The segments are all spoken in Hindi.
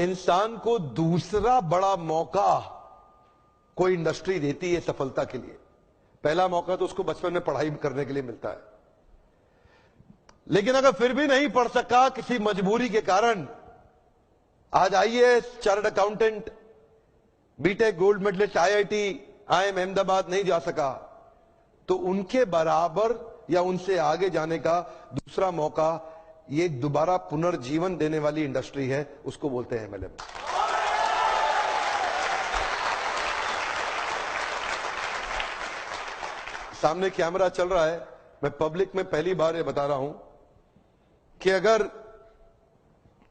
इंसान को दूसरा बड़ा मौका कोई इंडस्ट्री देती है सफलता के लिए। पहला मौका तो उसको बचपन में पढ़ाई करने के लिए मिलता है, लेकिन अगर फिर भी नहीं पढ़ सका किसी मजबूरी के कारण, आज IAS, chartered accountant, BTech gold medalist, IIT, IIM Ahmedabad नहीं जा सका, तो उनके बराबर या उनसे आगे जाने का दूसरा मौका ये दोबारा पुनर्जीवन देने वाली इंडस्ट्री है, उसको बोलते हैं एमएलएम। सामने कैमरा चल रहा है, मैं पब्लिक में पहली बार ये बता रहा हूं कि अगर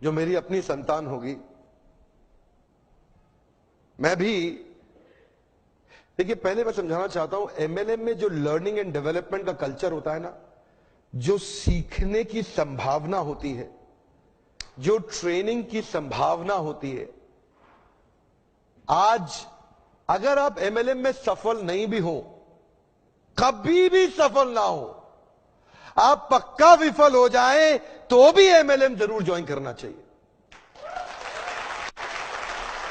जो मेरी अपनी संतान होगी, मैं भी, देखिए पहले मैं समझाना चाहता हूं, एमएलएम में जो लर्निंग एंड डेवलपमेंट का कल्चर होता है ना, जो सीखने की संभावना होती है, जो ट्रेनिंग की संभावना होती है, आज अगर आप एमएलएम में सफल नहीं भी हो, कभी भी सफल ना हो, आप पक्का विफल हो जाएं, तो भी एमएलएम जरूर ज्वाइन करना चाहिए।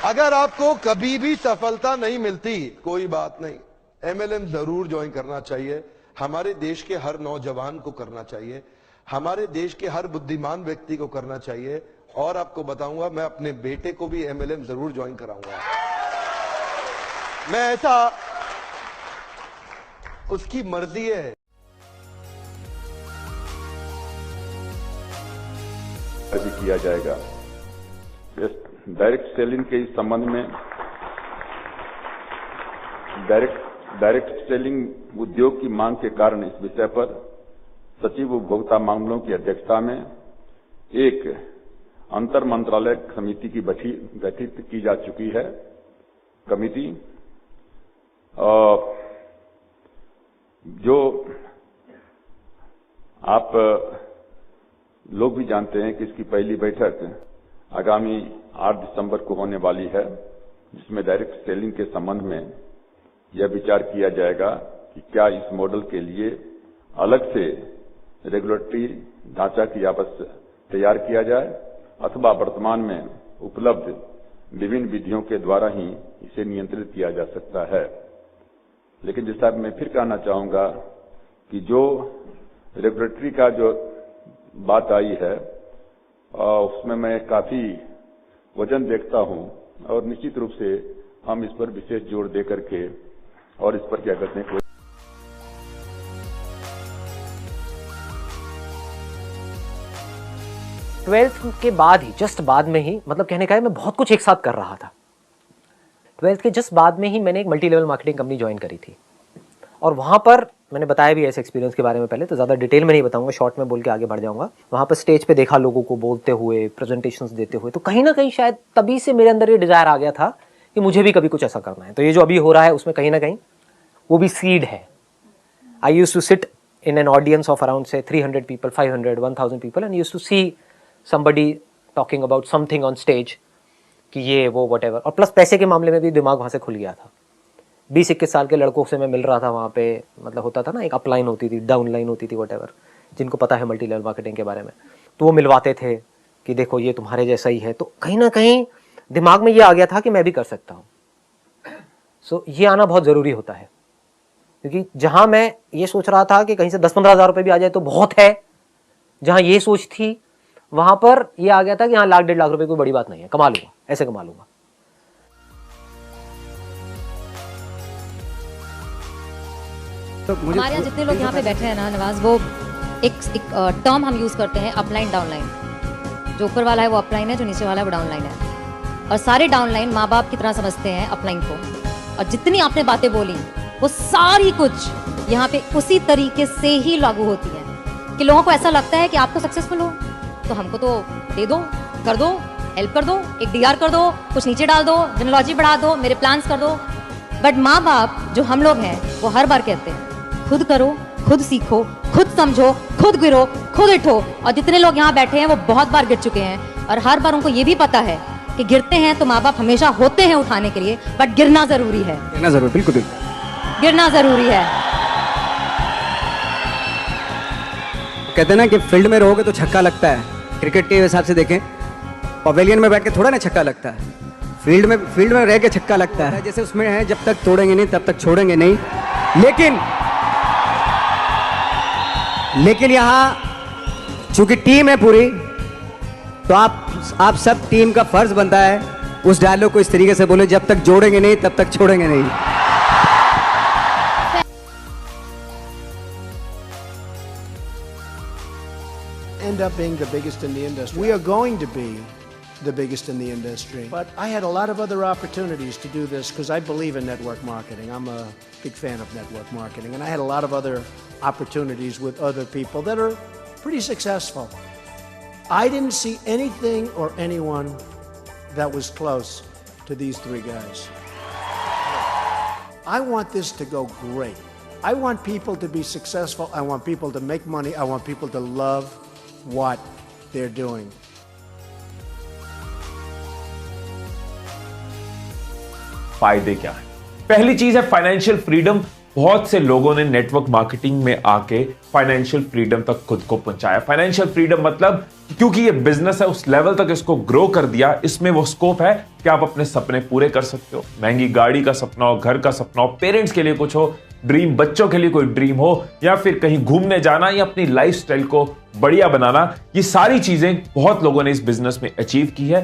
अगर आपको कभी भी सफलता नहीं मिलती, कोई बात नहीं, एमएलएम जरूर ज्वाइन करना चाहिए। हमारे देश के हर नौजवान को करना चाहिए, हमारे देश के हर बुद्धिमान व्यक्ति को करना चाहिए। और आपको बताऊंगा, मैं अपने बेटे को भी एमएलएम जरूर ज्वाइन कराऊंगा। मैं ऐसा, उसकी मर्जी है। किया जाएगा। डायरेक्ट सेलिंग के इस संबंध में डायरेक्ट सेलिंग उद्योग की मांग के कारण इस विषय पर सचिव उपभोक्ता मामलों की अध्यक्षता में एक अंतर मंत्रालय समिति की गठित की जा चुकी है। कमिटी जो आप लोग भी जानते हैं कि इसकी पहली बैठक आगामी 8 दिसंबर को होने वाली है, जिसमें डायरेक्ट सेलिंग के संबंध में यह विचार किया जाएगा कि क्या इस मॉडल के लिए अलग से रेगुलेटरी ढांचा की तैयार किया जाए, अथवा वर्तमान में उपलब्ध विभिन्न विधियों के द्वारा ही इसे नियंत्रित किया जा सकता है। लेकिन जैसा मैं फिर कहना चाहूंगा कि जो रेगुलेटरी का जो बात आई है, उसमें मैं काफी वजन देखता हूं, और निश्चित रूप से हम इस पर विशेष जोर दे करके और इस पर क्या करते हैं। 12th के बाद ही, जस्ट बाद में ही, मतलब कहने का है मैं बहुत कुछ एक साथ कर रहा था। 12th के जस्ट बाद में ही मैंने एक multi level marketing company join करी थी, और वहाँ पर मैंने बताया भी ऐसे एक्सपीरियंस के बारे में पहले, तो ज़्यादा डिटेल में नहीं बताऊंगा, शॉर्ट में बोल के आगे बढ़ जाऊंगा। वहाँ पर स्टेज पे देखा लोगों को बोलते हुए, प्रेजेंटेशंस देते हुए, तो कहीं ना कहीं शायद तभी से मेरे अंदर ये डिज़ायर आ गया था कि मुझे भी कभी कुछ ऐसा करना है। तो ये जो अभी हो रहा है उसमें कहीं ना कहीं वो भी सीड है। I used to sit in an audience of around से 300 people, 500, 1000 people, and used to see somebody talking about something on stage, कि ये वो व्हाटएवर। और प्लस पैसे के मामले में भी दिमाग वहाँ से खुल गया था। 20-21 साल के लड़कों से मैं मिल रहा था वहाँ पे, मतलब होता था ना, एक अपलाइन होती थी, डाउन लाइन होती थी, व्हाटएवर, जिनको पता है मल्टी लेवल मार्केटिंग के बारे में, तो वो मिलवाते थे कि देखो ये तुम्हारे जैसा ही है। तो कहीं ना कहीं दिमाग में ये आ गया था कि मैं भी कर सकता हूँ। सो ये आना बहुत ज़रूरी होता है, क्योंकि जहाँ मैं ये सोच रहा था कि कहीं से 10-15 हज़ार रुपये भी आ जाए तो बहुत है, जहाँ ये सोच थी वहाँ पर ये आ गया था कि हाँ, 1-1.5 लाख रुपये कोई बड़ी बात नहीं है, कमा लूँगा, ऐसे कमा लूँगा। तो हमारे यहाँ जितने लोग यहाँ पे बैठे हैं ना नवाज, वो एक टर्म हम यूज करते हैं, अपलाइन डाउनलाइन। जो ऊपर वाला है वो अपलाइन है, जो नीचे वाला है वो डाउनलाइन है। और सारे डाउनलाइन माँ बाप की तरह समझते हैं अपलाइन को। और जितनी आपने बातें बोली वो सारी कुछ यहाँ पे उसी तरीके से ही लागू होती है कि लोगों को ऐसा लगता है कि आप तो सक्सेसफुल हो, तो हमको तो दे दो, कर दो, हेल्प कर दो, एक डीआर कर दो, कुछ नीचे डाल दो, जेनोलॉजी बढ़ा दो, मेरे प्लान्स कर दो। बट माँ बाप जो हम लोग हैं वो हर बार कहते हैं खुद करो, खुद सीखो, खुद समझो, खुद गिरो, खुद उठो। और जितने लोग यहाँ बैठे हैं वो बहुत बार गिर चुके हैं, और हर बार उनको ये भी पता है कि गिरते हैं तो माँ बाप हमेशा होते हैं उठाने के लिए, बट गिरना जरूरी है। गिरना जरूरी, बिल्कुल गिरना जरूरी है। कहते हैं ना कि फील्ड में रहोगे तो छक्का लगता है। क्रिकेट के हिसाब से देखें पवेलियन में बैठ के थोड़ा ना छक्का लगता है, फील्ड में रह के छक्का लगता है। जैसे उसमें है, जब तक तोड़ेंगे नहीं तब तक छोड़ेंगे नहीं। लेकिन यहाँ चूंकि टीम है पूरी, तो आप सब टीम का फर्ज बनता है उस डायलॉग को इस तरीके से बोले, जब तक जोड़ेंगे नहीं तब तक छोड़ेंगे नहीं। End up being the biggest in the industry. We are going to be the biggest in the industry. But I had a lot of other opportunities to do this because I believe in network marketing. I'm a big fan of network marketing. And I had a lot of other opportunities with other people that are pretty successful. I didn't see anything or anyone that was close to these three guys. I want this to go great. I want people to be successful. I want people to make money. I want people to love what they're doing. फायदे क्या है? पहली चीज है फाइनेंशियल फ्रीडम। बहुत से लोगों ने नेटवर्क मार्केटिंग में आके फाइनेंशियल फ्रीडम तक खुद को पहुंचाया। फाइनेंशियल फ्रीडम मतलब क्योंकि ये बिजनेस है, उस लेवल तक इसको ग्रो कर दिया। इसमें वो स्कोप है कि आप अपने सपने पूरे कर सकते हो। महंगी गाड़ी का सपना हो, घर का सपना हो, पेरेंट्स के लिए कुछ हो, ड्रीम, बच्चों के लिए कोई ड्रीम हो, या फिर कहीं घूमने जाना या अपनी लाइफस्टाइल को बढ़िया बनाना, ये सारी चीजें बहुत लोगों ने इस बिजनेस में अचीव की है।